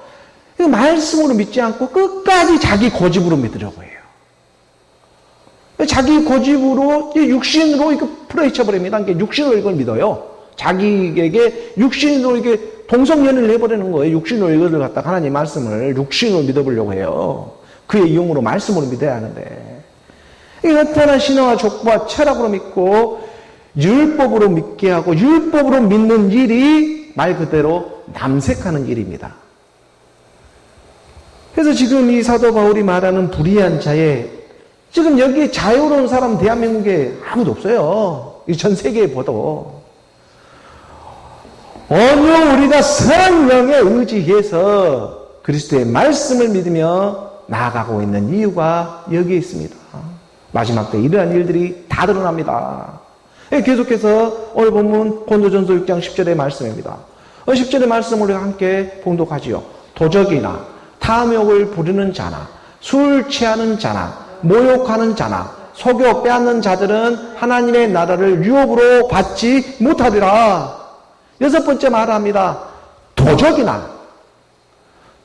이거 말씀으로 믿지 않고 끝까지 자기 고집으로 믿으려고 해요. 자기 고집으로 육신으로 이거 풀어헤쳐버립니다. 그러니까 육신으로 이걸 믿어요. 자기에게 육신으로 이게 동성연애를 해버리는 거예요. 육신으로 이걸 갖다가 하나님 말씀을 육신으로 믿어보려고 해요. 그의 영으로 말씀으로 믿어야 하는데 이 어떠한 신화와 족보와 철학으로 믿고 율법으로 믿게 하고 율법으로 믿는 일이 말 그대로 남색하는 일입니다. 그래서 지금 이 사도 바울이 말하는 불의한 자에 지금 여기 자유로운 사람 대한민국에 아무도 없어요. 이 전 세계에 봐도. 오늘 우리가 성령에 의지해서 그리스도의 말씀을 믿으며 나아가고 있는 이유가 여기에 있습니다. 마지막 때 이러한 일들이 다 드러납니다. 계속해서 오늘 본문 고린도전서 6장 10절의 말씀입니다. 10절의 말씀을 우리가 함께 봉독하지요. 도적이나 탐욕을 부리는 자나 술 취하는 자나 모욕하는 자나 속여 빼앗는 자들은 하나님의 나라를 유업으로 받지 못하리라. 여섯 번째 말합니다. 도적이나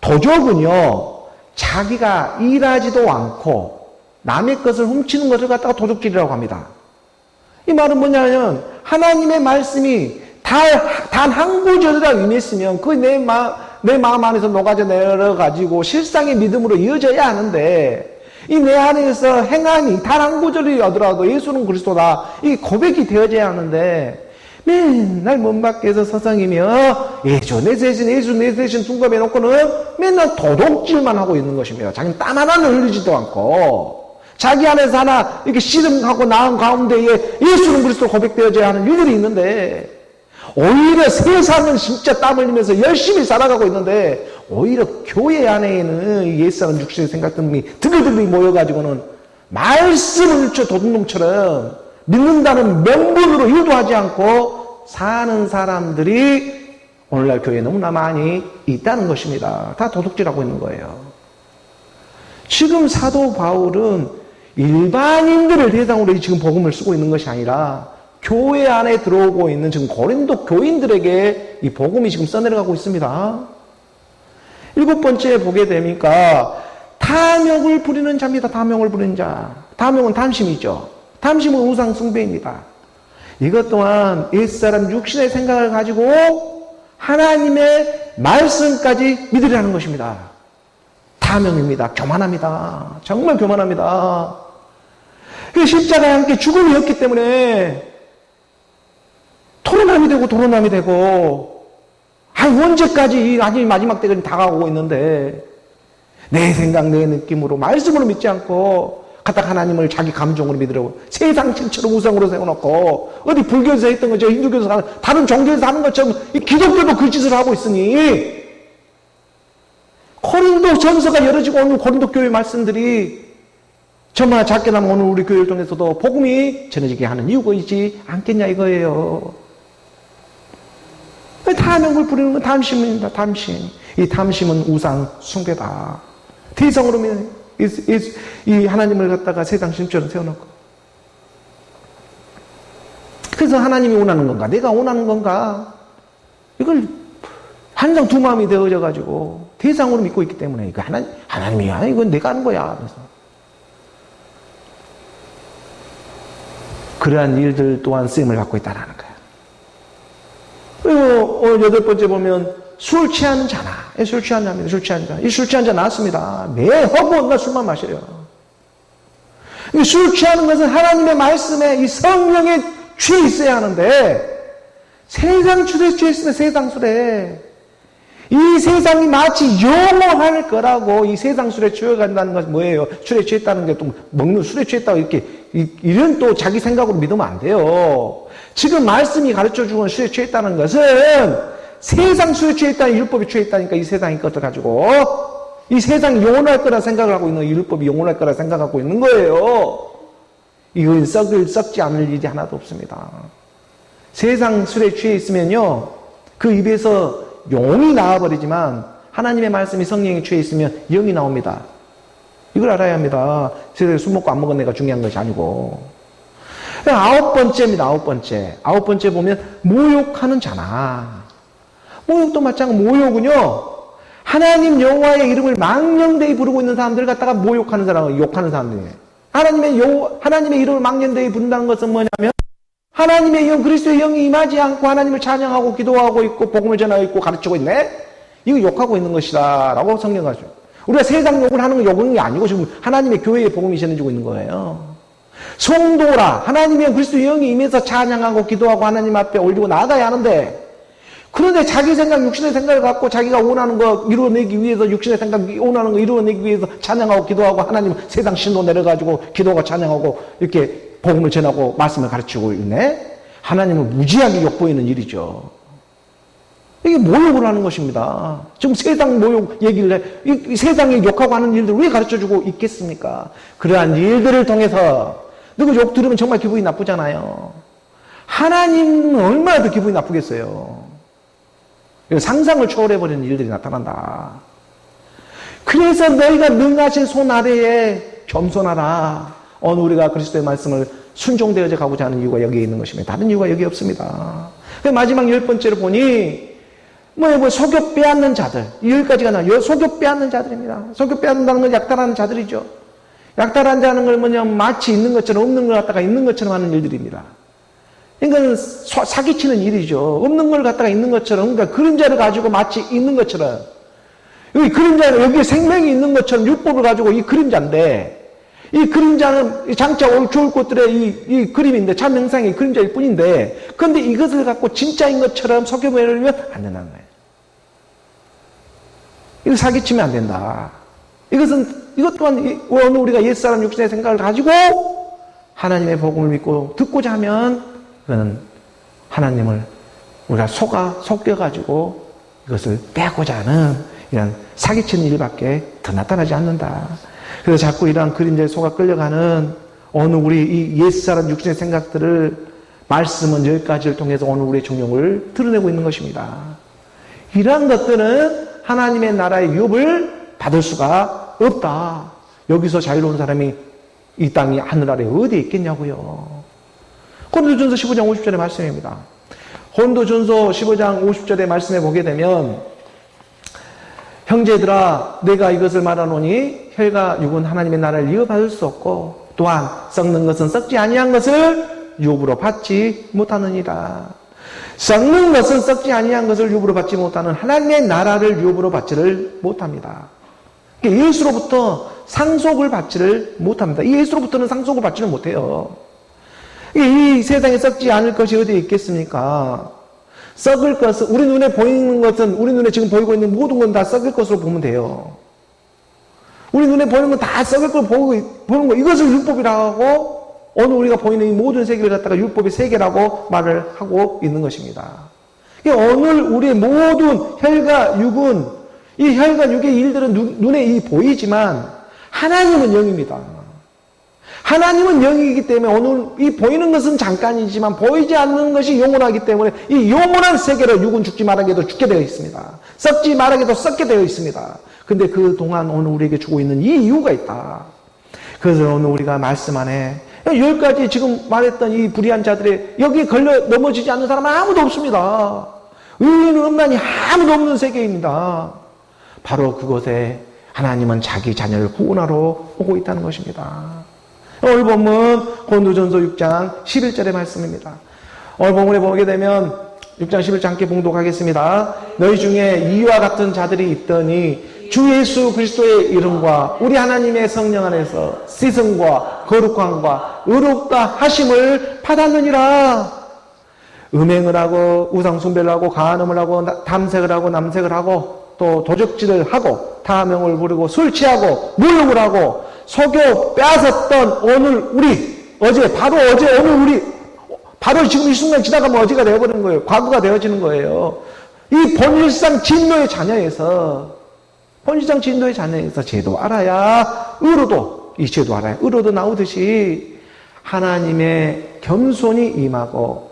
도적은요 자기가 일하지도 않고 남의 것을 훔치는 것을 갖다가 도둑질이라고 합니다. 이 말은 뭐냐면 하나님의 말씀이 단 한 구절이라도 임했으면 그 내 마음 안에서 녹아져 내려가지고 실상의 믿음으로 이어져야 하는데 이 내 안에서 행함이 단 한 구절이라도 예수는 그리스도다 이 고백이 되어져야 하는데 맨날 문 밖에서 서성이며 예수 내 대신 둔갑해놓고는 맨날 도둑질만 하고 있는 것입니다. 자기는 땀 하나는 흘리지도 않고 자기 안에서 하나 이렇게 씨름하고 나은 가운데에 예수는 그리스도 고백되어져야 하는 일들이 있는데 오히려 세상은 진짜 땀 흘리면서 열심히 살아가고 있는데 오히려 교회 안에는 옛사람 육신의 생각들이 드글드글 모여가지고는 말씀을 훔쳐 도둑놈처럼 믿는다는 명분으로 유도하지 않고 사는 사람들이 오늘날 교회에 너무나 많이 있다는 것입니다. 다 도둑질하고 있는 거예요. 지금 사도 바울은 일반인들을 대상으로 지금 복음을 쓰고 있는 것이 아니라 교회 안에 들어오고 있는 지금 고린도 교인들에게 이 복음이 지금 써내려가고 있습니다. 일곱 번째 보게 되니까 탐욕을 부리는 자입니다. 탐욕을 부리는 자. 탐욕은 탐심이죠. 탐심은 우상 숭배입니다. 이것 또한 옛사람 육신의 생각을 가지고 하나님의 말씀까지 믿으려는 것입니다. 탐욕입니다. 교만합니다. 정말 교만합니다. 그 십자가에 함께 죽음이었기 때문에 토론함이 되고 도론함이 되고 언제까지 이 아직 마지막 때가 다가오고 있는데 내 생각, 내 느낌으로, 말씀으로 믿지 않고 갖다가 하나님을 자기 감정으로 믿으려고 세상 신처럼 우상으로 세워놓고 어디 불교에서 했던 것처럼 힌두교에서 하는, 다른 종교에서 하는 것처럼 이 기독교도 그 짓을 하고 있으니 고린도 전서가 열어지고 오늘 고린도 교회 말씀들이 정말 작게나마 오늘 우리 교회를 통해서도 복음이 전해지게 하는 이유가 있지 않겠냐 이거예요. 탐욕을 부리는 건 탐심입니다. 탐심. 이 탐심은 우상 숭배다. 대성으로 이 하나님을 갖다가 세상 신처럼 세워놓고. 그래서 하나님이 원하는 건가? 내가 원하는 건가? 이걸 한상 두 마음이 되어져 가지고 대상으로 믿고 있기 때문에 이거 하나님이야. 이건 내가 하는 거야. 그래서 그러한 일들 또한 쓰임을 받고 있다는 거야. 그리고 오늘 8번째 보면 술 취하는 자나. 술 취한 자입니다. 술 취한 자. 이 술 취한 자 나왔습니다. 매 허구한가 술만 마셔요. 이 술 취하는 것은 하나님의 말씀에 이 성령에 취해 있어야 하는데 세상 술에 취해 있으면 세상 술에 이 세상이 마치 영원할 거라고 이 세상 술에 취해간다는 것은 뭐예요? 술에 취했다는 게 또 먹는 술에 취했다고 이렇게 이런 또 자기 생각으로 믿으면 안 돼요. 지금 말씀이 가르쳐 주는 술에 취했다는 것은 세상 술에 취했다는 율법에 취했다니까 이 세상의 것을 가지고 이 세상이 영원할 거라 생각을 하고 있는 율법이 영원할 거라 생각하고 있는 거예요. 이건 썩지 않을 일이 하나도 없습니다. 세상 술에 취해 있으면요 그 입에서 용이 나와버리지만 하나님의 말씀이 성령에 취해 있으면 영이 나옵니다. 이걸 알아야 합니다. 세상에 술 먹고 안 먹은 애가 중요한 것이 아니고. 9번째입니다. 9번째 보면 모욕하는 자나. 모욕도 마찬가지. 모욕은요 하나님 여호와의 이름을 망령되이 부르고 있는 사람들을 갖다가 모욕하는 사람을 욕하는 사람들이에요. 하나님의 이름을 망령되이 부른다는 것은 뭐냐면 하나님의 영, 그리스도의 영이 임하지 않고 하나님을 찬양하고 기도하고 있고 복음을 전하고 있고 가르치고 있네? 이거 욕하고 있는 것이다 라고 성경가 하죠. 우리가 세상 욕을 하는 건 욕은 게 아니고 지금 하나님의 교회의 복음이 전해지고 있는 거예요. 성도라, 하나님의 그리스도의 영이 임해서 찬양하고 기도하고 하나님 앞에 올리고 나아가야 하는데 그런데 자기 생각, 육신의 생각을 갖고 자기가 원하는 거 이루어내기 위해서 육신의 생각, 원하는 거 이루어내기 위해서 찬양하고 기도하고 하나님 세상 신도 내려가지고 기도하고 찬양하고 이렇게 복음을 전하고 말씀을 가르치고 있네? 하나님을 무지하게 욕보이는 일이죠. 이게 모욕을 하는 것입니다. 지금 세상 모욕 얘기를 해. 이 세상에 욕하고 하는 일들 왜 가르쳐주고 있겠습니까? 그러한 일들을 통해서 누구 욕 들으면 정말 기분이 나쁘잖아요. 하나님은 얼마나 더 기분이 나쁘겠어요. 상상을 초월해버리는 일들이 나타난다. 그래서 너희가 능하신 손 아래에 겸손하라. 오늘 우리가 그리스도의 말씀을 순종되어져 가고자 하는 이유가 여기에 있는 것입니다. 다른 이유가 여기 없습니다. 마지막 10번째로 보니 속여 빼앗는 자들. 여기까지가 나와요. 속여 빼앗는 자들입니다. 속여 빼앗는다는 건 약탈하는 자들이죠. 약탈하는 자는 걸 뭐냐면 마치 있는 것처럼 없는 걸 갖다가 있는 것처럼 하는 일들입니다. 그러니까 사기치는 일이죠. 없는 걸 갖다가 있는 것처럼, 그러니까 그림자를 가지고 마치 있는 것처럼. 여기 그림자는 여기에 생명이 있는 것처럼 율법을 가지고 이 그림자인데 이 그림자는 장차 올 좋을 것들의 이 그림인데 참 형상이 그림자일 뿐인데 그런데 이것을 갖고 진짜인 것처럼 속여버리면 안 된다는 거예요. 이거 사기치면 안 된다. 이것 또한 오늘 우리가 옛사람 육신의 생각을 가지고 하나님의 복음을 믿고 듣고자 하면 그거는 하나님을 우리가 속여가지고 이것을 빼고자 하는 이런 사기치는 일밖에 더 나타나지 않는다. 그래서 자꾸 이러한 그림자에 속아 끌려가는 오늘 우리 이 옛사람 육신의 생각들을 말씀은 여기까지를 통해서 오늘 우리의 중용을 드러내고 있는 것입니다. 이러한 것들은 하나님의 나라의 유업을 받을 수가 없다. 여기서 자유로운 사람이 이 땅이 하늘 아래 어디에 있겠냐고요. 고린도전서 15장 50절의 말씀입니다. 고린도전서 15장 50절의 말씀에 보게 되면 형제들아 내가 이것을 말하노니 혈과 육은 하나님의 나라를 이어받을 수 없고 또한 썩는 것은 썩지 아니한 것을 유업으로 받지 못하느니라. 썩는 것은 썩지 아니한 것을 유업으로 받지 못하는 하나님의 나라를 유업으로 받지를 못합니다. 예수로부터 상속을 받지를 못합니다. 이 예수로부터는 상속을 받지를 못해요. 이 세상에 썩지 않을 것이 어디에 있겠습니까? 썩을 것은, 우리 눈에 보이는 것은, 우리 눈에 지금 보이고 있는 모든 건 다 썩을 것으로 보면 돼요. 우리 눈에 보이는 건 다 썩을 걸 보는 거, 이것을 율법이라고 하고, 오늘 우리가 보이는 이 모든 세계를 갖다가 율법의 세계라고 말을 하고 있는 것입니다. 오늘 우리의 모든 혈과 육은, 이 혈과 육의 일들은 눈에 보이지만, 하나님은 영입니다. 하나님은 영이기 때문에 오늘 이 보이는 것은 잠깐이지만 보이지 않는 것이 영원하기 때문에 이 영원한 세계로 육은 죽지 말하게도 죽게 되어 있습니다. 썩지 말하게도 썩게 되어 있습니다. 근데 그 동안 오늘 우리에게 주고 있는 이 이유가 있다. 그래서 오늘 우리가 말씀 안에 10가지 지금 말했던 이 불의한 자들의 여기에 걸려 넘어지지 않는 사람은 아무도 없습니다. 의인은 없나니 아무도 없는 세계입니다. 바로 그곳에 하나님은 자기 자녀를 구원하러 오고 있다는 것입니다. 오늘 본문 고린도전서 6장 11절의 말씀입니다. 오늘 본문에 보게 되면 6장 11절 함께 봉독하겠습니다. 너희 중에 이와 같은 자들이 있더니 주 예수 그리스도의 이름과 우리 하나님의 성령 안에서 씻음과 거룩함과 의롭다 하심을 받았느니라. 음행을 하고 우상 숭배를 하고 가늠을 하고 탐색을 하고 남색을 하고 또 도적질을 하고 타명을 부르고 술 취하고 모욕을 하고 속여 빼앗았던 오늘 우리, 바로 오늘 우리, 바로 지금 이 순간 지나가면 어제가 되어버리는 거예요. 과거가 되어지는 거예요. 이 본질상 진노의 자녀에서 죄도 알아야 의로도, 이 죄도 알아야 의로도 나오듯이 하나님의 겸손이 임하고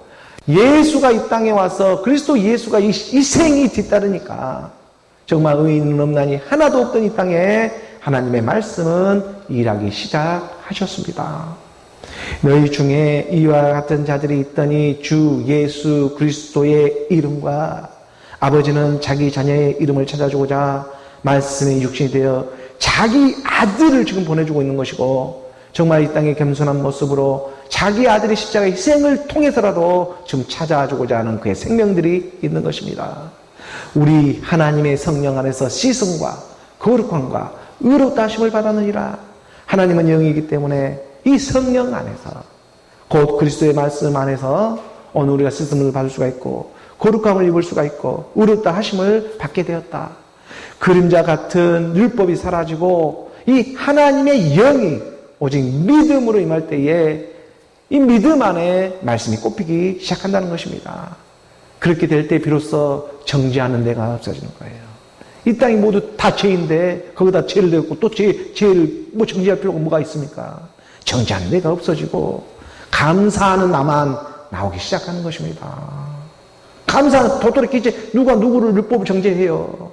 예수가 이 땅에 와서 그리스도 예수가 이 생이 뒤따르니까 정말 의인은 없나니 하나도 없던 이 땅에 하나님의 말씀은 일하기 시작하셨습니다. 너희 중에 이와 같은 자들이 있더니 주 예수 그리스도의 이름과 아버지는 자기 자녀의 이름을 찾아주고자 말씀이 육신이 되어 자기 아들을 지금 보내주고 있는 것이고 정말 이 땅의 겸손한 모습으로 자기 아들의 십자가의 희생을 통해서라도 지금 찾아주고자 하는 그의 생명들이 있는 것입니다. 우리 하나님의 성령 안에서 씻음과 거룩함과 의롭다 하심을 받았느니라. 하나님은 영이기 때문에 이 성령 안에서 곧 그리스도의 말씀 안에서 오늘 우리가 씻음을 받을 수가 있고 거룩함을 입을 수가 있고 의롭다 하심을 받게 되었다. 그림자 같은 율법이 사라지고 이 하나님의 영이 오직 믿음으로 임할 때에 이 믿음 안에 말씀이 꼽히기 시작한다는 것입니다. 그렇게 될 때 비로소 정죄하는 데가 없어지는 거예요. 이 땅이 모두 다 죄인데 거기다 죄를 내고 또 죄를 정죄할 필요가 뭐가 있습니까? 정죄하는 데가 없어지고 감사하는 나만 나오기 시작하는 것입니다. 감사하는 도토리 이제 누가 누구를 율법을 정죄해요?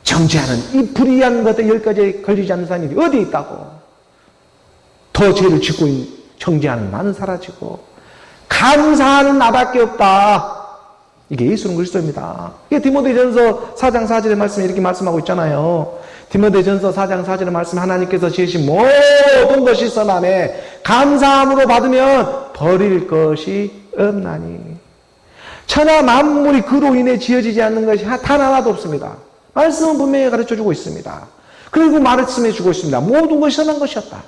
정죄하는 이 불의한 것에 10가지에 걸리지 않는 사람이 어디에 있다고? 더 죄를 짓고 정죄하는 나는 사라지고 감사하는 나밖에 없다. 이게 예수는 그리스도입니다. 이게 디모데전서 4장 4절의 말씀에 이렇게 말씀하고 있잖아요. 디모데전서 4장 4절의 말씀 하나님께서 지으신 모든 것이 선함에 감사함으로 받으면 버릴 것이 없나니. 천하 만물이 그로 인해 지어지지 않는 것이 단 하나도 없습니다. 말씀은 분명히 가르쳐주고 있습니다. 그리고 말씀해주고 있습니다. 모든 것이 선한 것이었다.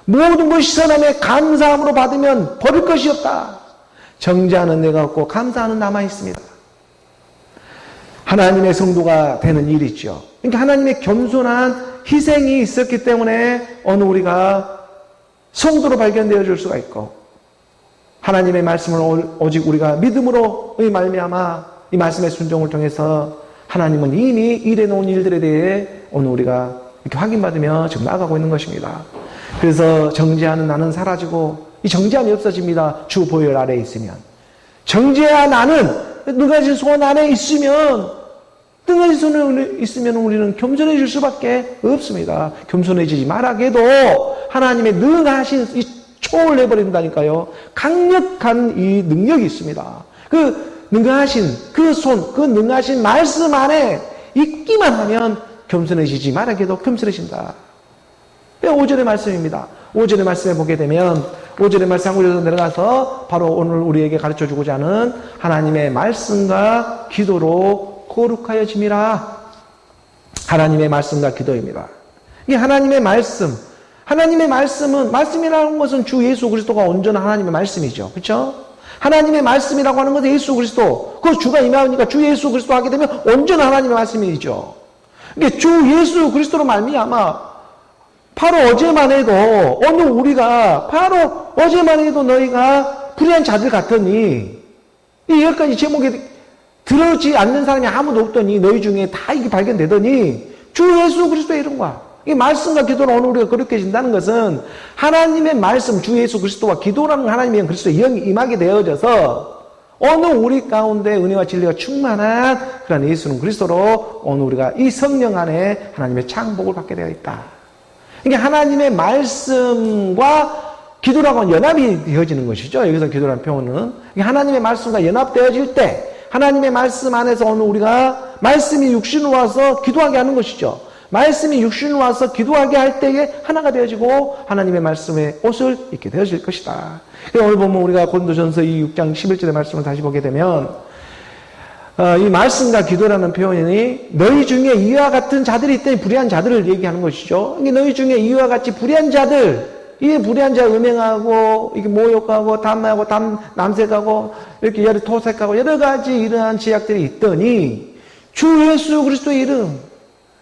모든 것이 선함에 감사함으로 받으면 버릴 것이 없다. 정죄하는 내가 없고 감사하는 나만 있습니다. 하나님의 성도가 되는 일이죠. 그러니까 하나님의 겸손한 희생이 있었기 때문에 오늘 우리가 성도로 발견되어 줄 수가 있고 하나님의 말씀을 오직 우리가 믿음으로 말미암아 이 말씀의 순종을 통해서 하나님은 이미 일해놓은 일들에 대해 오늘 우리가 이렇게 확인받으며 지금 나아가고 있는 것입니다. 그래서 정죄하는 나는 사라지고 이 정죄함이 없어집니다. 주 보혈 아래에 있으면. 정죄한 나는 능하신 손 안에 있으면 능하신 손에 있으면 우리는 겸손해질 수밖에 없습니다. 겸손해지지 말아게도 하나님의 능하신 이 초월해버린다니까요. 강력한 이 능력이 있습니다. 그 능하신 그 손, 그 능하신 말씀 안에 있기만 하면 겸손해지지 말아게도 겸손해진다. 5절의 말씀입니다. 5절의 말씀에 보게 되면 5절의 말씀 한 구절로 내려가서 바로 오늘 우리에게 가르쳐주고자 하는 하나님의 말씀과 기도로 거룩하여짐이라. 하나님의 말씀과 기도입니다. 이게 하나님의 말씀. 하나님의 말씀은, 말씀이라는 것은 주 예수 그리스도가 온전한 하나님의 말씀이죠. 그렇죠? 하나님의 말씀이라고 하는 것은 예수 그리스도. 그 주가 임하니까 주 예수 그리스도 하게 되면 온전한 하나님의 말씀이죠. 그러니까 주 예수 그리스도로 말미암아 바로 어제만 해도 오늘 우리가 바로 어제만 해도 너희가 불의한 자들 같더니 이 10가지 제목에 들어오지 않는 사람이 아무도 없더니 너희 중에 다 이게 발견되더니 주 예수 그리스도의 이름과 이 말씀과 기도로 오늘 우리가 거룩해진다는 것은 하나님의 말씀 주 예수 그리스도와 기도라는 하나님의 그리스도의 영이 임하게 되어져서 오늘 우리 가운데 은혜와 진리가 충만한 그런 예수는 그리스도로 오늘 우리가 이 성령 안에 하나님의 창복을 받게 되어 있다. 그러니까 하나님의 말씀과 기도라고 하는 연합이 되어지는 것이죠. 여기서 기도라는 표현은 하나님의 말씀과 연합되어질 때 하나님의 말씀 안에서 오늘 우리가 말씀이 육신으로 와서 기도하게 하는 것이죠. 말씀이 육신으로 와서 기도하게 할 때에 하나가 되어지고 하나님의 말씀의 옷을 입게 되어질 것이다. 오늘 보면 우리가 고린도전서 6장 11절의 말씀을 다시 보게 되면 이 말씀과 기도라는 표현이 너희 중에 이와 같은 자들이 있더니 불의한 자들을 얘기하는 것이죠. 너희 중에 이와 같이 불의한 자들, 이 불의한 자 음행하고 이게 모욕하고 담하고 남색하고 이렇게 여러 토색하고 여러 가지 이러한 죄악들이 있더니 주 예수 그리스도의 이름,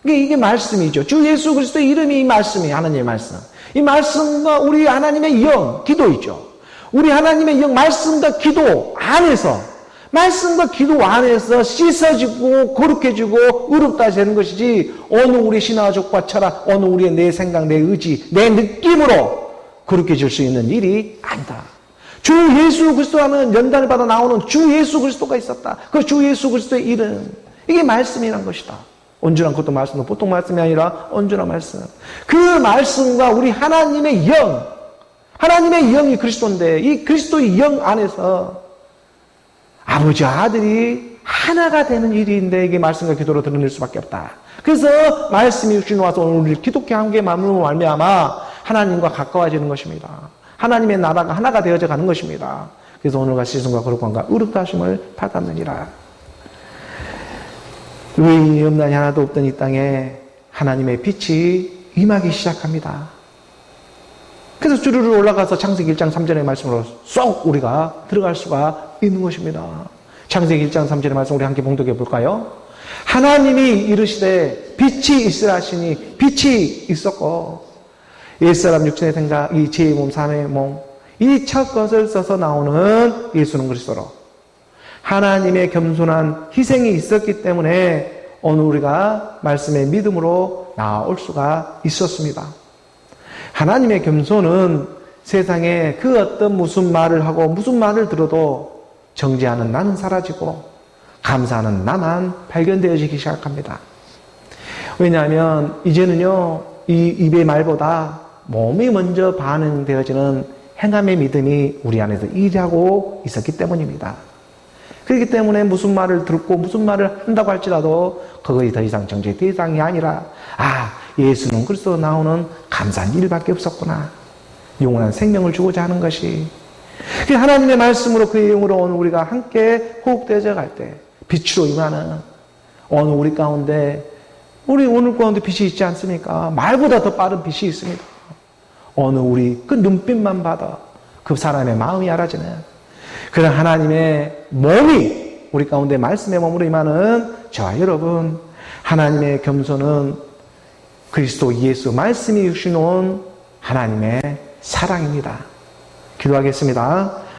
이게 말씀이죠. 주 예수 그리스도의 이름이 이 말씀이에요. 하나님의 말씀. 이 말씀과 우리 하나님의 영, 기도이죠. 우리 하나님의 영, 말씀과 기도 안에서 말씀과 기도 안에서 씻어지고 거룩해지고 의롭다 되는 것이지 어느 우리 신화족과 철학, 어느 우리의 내 생각, 내 의지, 내 느낌으로 거룩해질 수 있는 일이 아니다. 주 예수 그리스도라는 연단을 받아 나오는 주 예수 그리스도가 있었다. 그 주 예수 그리스도의 이름, 이게 말씀이란 것이다. 온전한 것도 말씀은 보통 말씀이 아니라 온전한 말씀. 그 말씀과 우리 하나님의 영, 하나님의 영이 그리스도인데 이 그리스도의 영 안에서 아버지와 아들이 하나가 되는 일인데 이게 말씀과 기도로 드러낼 수밖에 없다. 그래서 말씀이 육신으로 와서 오늘 우리 기독교 함께 마음으로 말미암아 하나님과 가까워지는 것입니다. 하나님의 나라가 하나가 되어져 가는 것입니다. 그래서 오늘과 시선과 거룩함과 의롭다 하심을 받았느니라. 의인이 없나니 하나도 없던 이 땅에 하나님의 빛이 임하기 시작합니다. 그래서 주르르 올라가서 창세기 1장 3절의 말씀으로 쏙 우리가 들어갈 수가 있는 것입니다. 창세기 1장 3절의 말씀 우리 함께 봉독해 볼까요? 하나님이 이르시되 빛이 있으라 하시니 빛이 있었고 옛사람 육신의 생각 이 제 몸 삼의 몸 이 첫 것을 써서 나오는 예수는 그리스도로 하나님의 겸손한 희생이 있었기 때문에 오늘 우리가 말씀의 믿음으로 나올 수가 있었습니다. 하나님의 겸손은 세상에 그 어떤 무슨 말을 하고 무슨 말을 들어도 정죄하는 나는 사라지고 감사하는 나만 발견되어지기 시작합니다. 왜냐하면 이제는요, 이 입의 말보다 몸이 먼저 반응되어지는 행함의 믿음이 우리 안에서 일하고 있었기 때문입니다. 그렇기 때문에 무슨 말을 듣고 무슨 말을 한다고 할지라도 그것이 더 이상 정죄의 대상이 아니라 예수는 그리스도 나오는 감사한 일밖에 없었구나. 영원한 생명을 주고자 하는 것이 하나님의 말씀으로 그의 영으로 오늘 우리가 함께 호흡되어져 갈 때 빛으로 임하는 오늘 우리 가운데 우리 오늘 가운데 빛이 있지 않습니까? 말보다 더 빠른 빛이 있습니다. 오늘 우리 그 눈빛만 봐도 그 사람의 마음이 알아지는 그런 하나님의 몸이 우리 가운데 말씀의 몸으로 임하는 저와 여러분, 하나님의 겸손은 그리스도 예수 말씀이 주시는 하나님의 사랑입니다. 기도하겠습니다.